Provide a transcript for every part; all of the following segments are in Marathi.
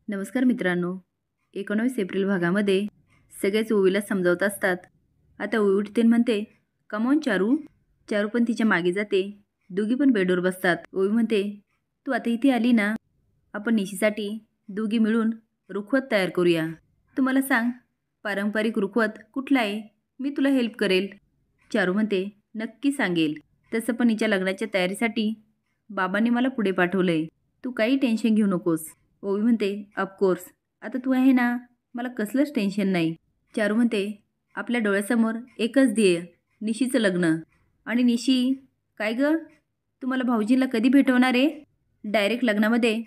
नमस्कार मित्रांनो. 19 एप्रिल भागामध्ये सगळेच ओवीला समजावत असतात. आता ओवी उठते आणि म्हणते, कमॉन चारू. चारू पण तिच्या मागे जाते. दोघी पण बेडवर बसतात. ओवी म्हणते, तू आता इथे आली ना, आपण निशीसाठी दोघी मिळून रुखवत तयार करूया. तू मला सांग, पारंपरिक रुखवत कुठला आहे? मी तुला हेल्प करेल. चारू म्हणते, नक्की सांगेल. तसं पण हिच्या लग्नाच्या तयारीसाठी बाबांनी मला पुढे पाठवलंय. तू काही टेन्शन घेऊ नकोस. ओवी म्हणते, ऑफकोर्स, आता तू आहे ना, मला कसलंच टेन्शन नाही. चारू म्हणते, आपल्या डोळ्यासमोर एकच ध्येय, निशीचं लग्न. आणि निशी, काय गं, तू मला भाऊजींना कधी भेटवणार आहे? डायरेक्ट लग्नामध्ये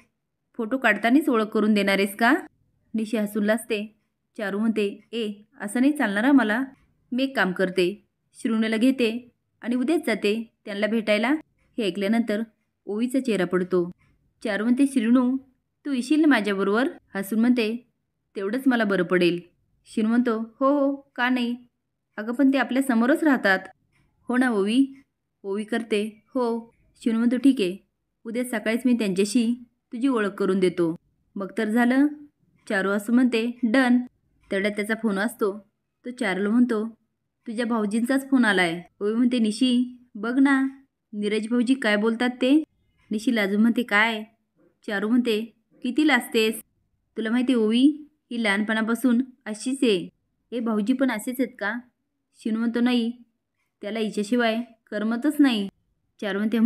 फोटो काढतानाच ओळख करून देणार आहेस का? निशी हसून लाजते. चारू म्हणते, असं नाही चालणार हा मला. मी एक काम करते, श्रुणूला घेते आणि उद्याच जाते त्यांना भेटायला. हे ऐकल्यानंतर ओवीचा चेहरा पडतो. चारू म्हणते, श्रुणू, तू येशील ना माझ्याबरोबर? हसून म्हणते, तेवढंच मला बरं पडेल. शिनू म्हणतो, हो हो, का नाही? अगं पण ते आपल्या समोरच राहतात. हो ना ओवी. ओवी करते, हो. शिनू म्हणतो, ठीक आहे, उद्या सकाळीच मी त्यांच्याशी तुझी ओळख करून देतो. मग तर झालं. चारू असं म्हणते, डन. तेवढ्यात त्याचा फोन असतो. तो चारूला म्हणतो, तुझ्या भाऊजींचाच फोन आलाय. ओवी म्हणते, निशी बघ ना, नीरज भाऊजी काय बोलतात ते. निशी लाजून म्हणते, काय? चारू म्हणते, किती लाजतेस? तुला माहिती ओवी, ही लहानपणापासून अशीच आहे. भाऊजी पण असेच आहेत का? शिनू म्हणतो, नाही, त्याला हिच्याशिवाय करमतच नाही. चारू म्हणते,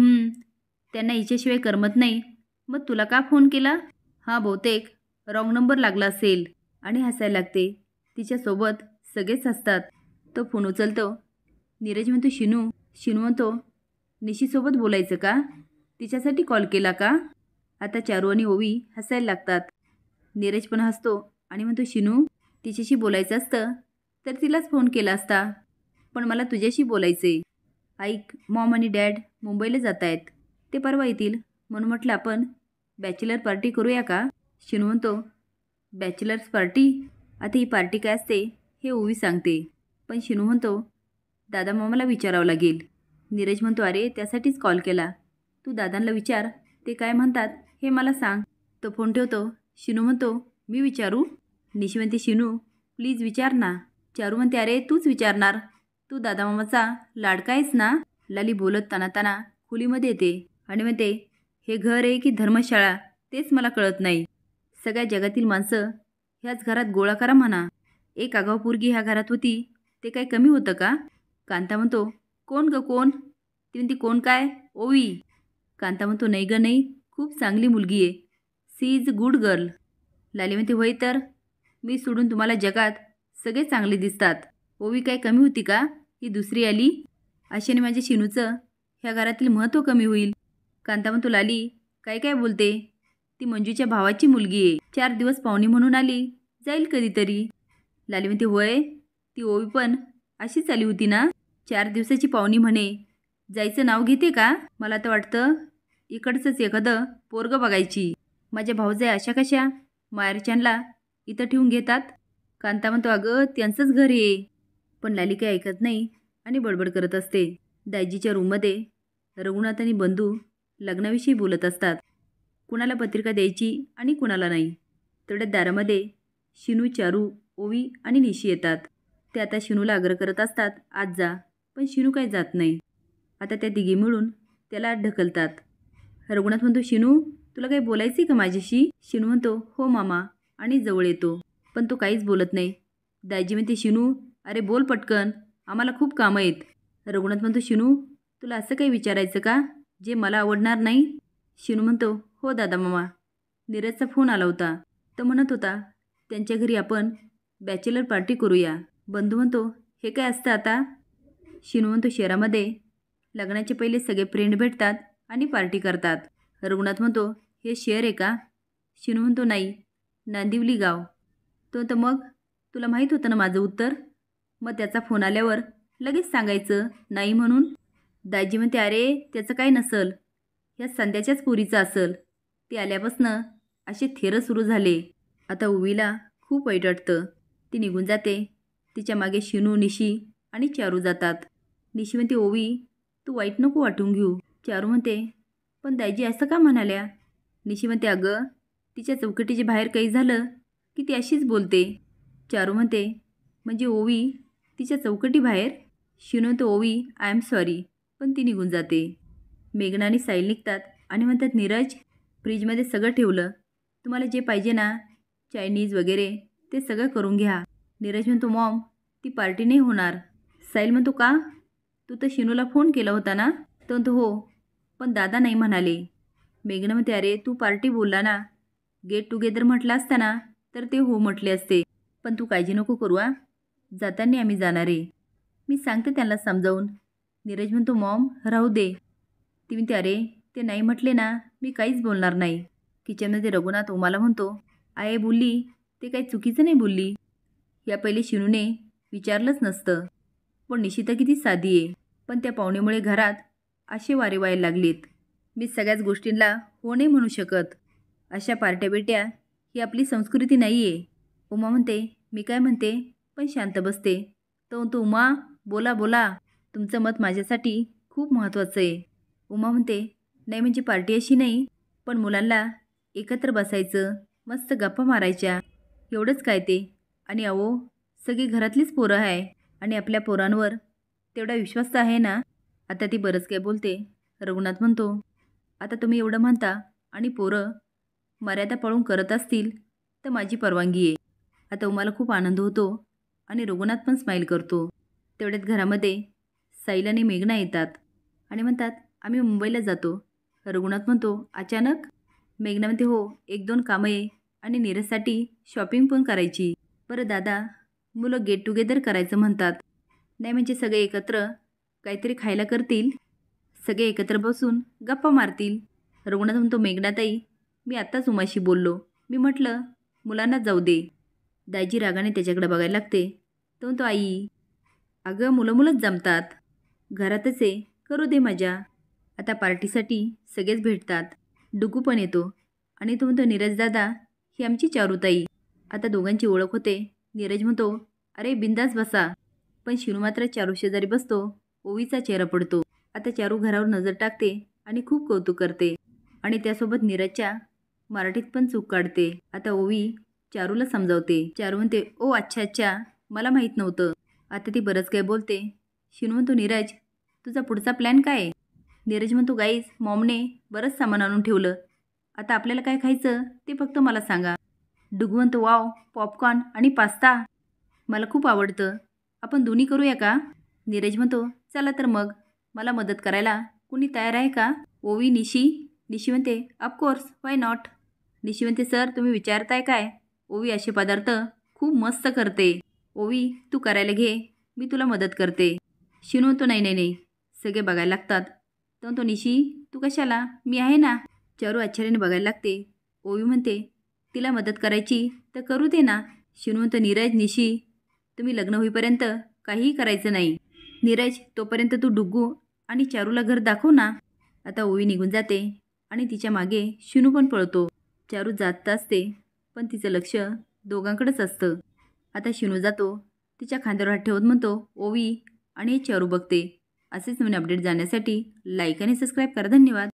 त्यांना हिच्याशिवाय करमत नाही, मग तुला का फोन केला? हां, बहुतेक रॉंग नंबर लागला असेल. आणि हसायला लागते. तिच्यासोबत सगळेच हसतात. तो फोन उचलतो. नीरज म्हणतो, शिनू. शिनू म्हणतो, निशीसोबत बोलायचं का? तिच्यासाठी कॉल केला का? आता चारू आणि ओवी हसायला लागतात. नीरज पण हसतो आणि म्हणतो, शिनू, तिच्याशी बोलायचं असतं तर तिलाच फोन केला असता, पण मला तुझ्याशी बोलायचे. ऐक, मॉम आणि डॅड मुंबईला जात आहेत, ते परवा येतील, म्हणून म्हटलं आपण बॅचलर पार्टी करूया का? शिनू म्हणतो, बॅचलर्स पार्टी? आता ही पार्टी काय असते हे ओवी सांगते, पण शिनू म्हणतो, दादा मामाला विचारावं लागेल. नीरज म्हणतो, अरे त्यासाठीच कॉल केला, तू दादांना विचार, ते काय म्हणतात हे मला सांग. तो फोन ठेवतो. शिनू म्हणतो, मी विचारू? निशी म्हणते, शिनू प्लीज विचार ना. चारू म्हणते, अरे तूच विचारणार, तू दादा मामाचा लाडका आहेस ना. लाली बोलत ताना खोलीमध्ये येते आणि म्हणते, हे घर आहे की धर्मशाळा तेच मला कळत नाही. सगळ्या जगातील माणसं ह्याच घरात गोळा करा म्हणा. एक आगाऊ पोरगी ह्या घरात होती, ते काय कमी होतं का? कांता म्हणतो, कोण ग कोण? ती म्हणते, कोण काय? ओवी. कांता म्हणतो, नाही ग नाही, खूप चांगली मुलगी आहे, सी इज गुड गर्ल. लाली म्हणते, होय तर, मी सोडून तुम्हाला जगात सगळे चांगले दिसतात. ओवी काय कमी होती का? ही दुसरी आली, अशाने माझ्या शिनूचं ह्या घरातील महत्त्व कमी होईल. कांता म्हणतो, लाली काय काय बोलते? ती मंजूच्या भावाची मुलगी आहे, 4 दिवस पाहुणी म्हणून आली, जाईल कधीतरी. लाली म्हणते, होय, ती ओवी पण अशीच आली होती ना, 4 दिवसाची पाहुणी म्हणे, जायचं नाव घेते का? मला तर वाटतं इकडचंच एखादं पोरगं बघायची. माझ्या भाऊजाई अशा कशा माहेरच्यांना इथं ठेवून घेतात? कांता म्हणतो, अगं त्यांचंच घर आहे. पण लाली काही ऐकत नाही आणि बडबड करत असते. दाजीच्या रूममध्ये रघुनाथ आणि बंधू लग्नाविषयी बोलत असतात. कुणाला पत्रिका द्यायची आणि कुणाला नाही. तेवढ्यात दारामध्ये शिनू, चारू, ओवी आणि निशी येतात. ते आता शिनूला आग्रह करत असतात, आज जा, पण शिनू काही जात नाही. आता त्या तिघी मिळून त्याला आत ढकलतात. रघुनाथ म्हणतो, शिनू तुला काही बोलायचं का माझ्याशी? शिनू म्हणतो, हो मामा, आणि जवळ येतो, पण तो काहीच बोलत नाही. दाजी म्हणते, शिनू अरे बोल पटकन, आम्हाला खूप कामं आहेत. रघुनाथ म्हणतो, शिनू तुला असं काही विचारायचं का जे मला आवडणार नाही? शिनू म्हणतो, हो दादा मामा, नीरजचा फोन आला होता, तो म्हणत होता त्यांच्या घरी आपण बॅचलर पार्टी करूया. बंधू म्हणतो, हे काय असतं आता? शिनू म्हणतो, शहरामध्ये लग्नाचे पहिले सगळे फ्रेंड भेटतात आणि पार्टी करतात. रघुनाथ म्हणतो, हे शहर आहे का? शिनू म्हणतो, नाही, नांदिवली गाव. तो तर मग तुला माहीत होतं ना माझं उत्तर, मग त्याचा फोन आल्यावर लगेच सांगायचं नाही म्हणून. दाजी म्हणते, अरे त्याचं काय नसल, ह्या संध्याच्याच पोरीचं असल, ते आल्यापासनं असे थेरं सुरू झाले. आता ओवीला खूप वाईट वाटतं. ती निघून जाते. तिच्या मागे शिनू, निशी आणि चारू जातात. निशी म्हणते, ओवी तू वाईट नको वाटून घेऊ. चारू म्हणते, पण दाजी असं का म्हणाल्या? निशी म्हणते, अगं तिच्या चौकटीच्या बाहेर काही झालं की ती अशीच बोलते. चारू म्हणते, म्हणजे ओवी तिच्या चौकटीबाहेर? शिनू म्हणतो, ओवी आय एम सॉरी, पण ती निघून जाते. मेघना आणि साहिल निघतात आणि म्हणतात, नीरज फ्रीजमध्ये सगळं ठेवलं, तुम्हाला जे पाहिजे ना चायनीज वगैरे ते सगळं करून घ्या. नीरज म्हणतो, मॉम ती पार्टी नाही होणार. साहिल म्हणतो, का? तू तर शिनूला फोन केला होता ना? तो म्हणतो, हो पण दादा नाही म्हणाले. मेघना म्हणते, अरे तू पार्टी बोलला ना, गेट टुगेदर म्हटलं असतं ना तर ते हो म्हटले असते. पण तू काळजी नको करू आ, जाताना आम्ही जाणार आहे, मी सांगते त्यांना समजावून. नीरज म्हणतो, मॉम राहू दे. ती म्हणते, अरे ते नाही म्हटले ना मी काहीच बोलणार नाही. किचनमध्ये रघुनाथ उमाला म्हणतो, आई बोलली ते काही चुकीचं नाही बोलली. या पहिले शिनूने विचारलंच नसतं. पण निशिता किती साधी आहे, पण त्या पाहुणेमुळे घरात असे वारे व्हायला लागलेत. मी सगळ्याच गोष्टींना हो नाही म्हणू शकत. अशा पार्ट्या बिट्या ही आपली संस्कृती नाही आहे. उमा म्हणते, मी काय म्हणते, पण शांत बसते. तो उमा बोला बोला, तुमचं मत माझ्यासाठी खूप महत्त्वाचं आहे. उमा म्हणते, नाही म्हणजे पार्टी अशी नाही, पण मुलांना एकत्र बसायचं, मस्त गप्पा मारायच्या, एवढंच काय ते. आणि अहो सगळी घरातलीच पोरं आहे आणि आपल्या पोरांवर तेवढा विश्वास तर आहे ना. आता ती बरंच काय बोलते. रघुनाथ म्हणतो, आता तुम्ही एवढं म्हणता आणि पोरं मर्यादा पाळून करत असतील तर माझी परवानगी आहे. आता उमाला खूप आनंद होतो आणि रघुनाथ पण स्माईल करतो. तेवढ्यात घरामध्ये साहिल आणि मेघना येतात आणि म्हणतात, आम्ही मुंबईला जातो. रघुनाथ म्हणतो, अचानक? मेघना म्हणते, हो 1-2 कामं आहे आणि नीरजसाठी शॉपिंग पण करायची. बरं दादा, मुलं गेट टुगेदर करायचं म्हणतात, नाही म्हणजे सगळे एकत्र काहीतरी खायला करतील, सगळे एकत्र बसून गप्पा मारतील. रघुनाथ म्हणतो, मेघनाताई मी आत्ताच उमाशी बोललो, मी म्हटलं मुलांना जाऊ दे. दाजी रागाने त्याच्याकडे बघायला लागते. तो म्हणतो, आई अगं मुलंच जमतात, घरातच आहे, करू दे मजा. आता पार्टीसाठी सगळेच भेटतात, डुगू पण येतो आणि तो म्हणतो, नीरज दादा ही आमची चारूताई. आता दोघांची ओळख होते. नीरज म्हणतो, अरे बिंदास बसा. पण शिनू मात्र चारू शेजारी बसतो. ओवीचा चेहरा पडतो. आता चारू घरावर नजर टाकते आणि खूप कौतुक करते आणि त्यासोबत नीरजच्या मराठीत पण चूक काढते. आता ओवी चारूला समजावते. चारू म्हणते, ओ अच्छा अच्छा, मला माहीत नव्हतं. आता ती बरंच काय बोलते. शिनू म्हणतो, नीरज तुझा पुढचा प्लॅन काय आहे? नीरज म्हणतो, गाईज मॉमने बरंच सामान आणून ठेवलं, आता आपल्याला काय खायचं ते फक्त मला सांगा. डुगू म्हणतो, वाव पॉपकॉर्न आणि पास्ता मला खूप आवडतं, आपण दोन्ही करूया का? नीरज म्हणतो, चला तर मग, मला मदत करायला कुणी तयार आहे का? ओवी निशी म्हणते, ऑफकोर्स वाय नॉट. निशी म्हणते, सर तुम्ही विचारताय काय? ओवी असे पदार्थ खूप मस्त करते. ओवी तू करायला घे, मी तुला मदत करते. शिनू म्हणतो, नाही नाही नाही, सगळे बघायला लागतात. तो निशी तू कशाला, मी आहे ना. चारू आश्चर्याने बघायला लागते. ओवी म्हणते, तिला मदत करायची तर करू दे ना. शिनू म्हणतो, नीरज निशी तुम्ही लग्न होईपर्यंत काहीही करायचं नाही. नीरज तोपर्यंत तू डुग्गू आणि चारूला घर दाखव ना. आता ओवी निघून जाते आणि तिच्या मागे शिनू पण पळतो. चारू जात असते पण तिचं लक्ष दोघांकडेच असतं. आता शिनू जातो, तिच्या खांद्यावर हात ठेवत म्हणतो, ओवी, आणि चारू बघते. असेच नवीन अपडेट जाण्यासाठी लाईक आणि सबस्क्राईब करा. धन्यवाद.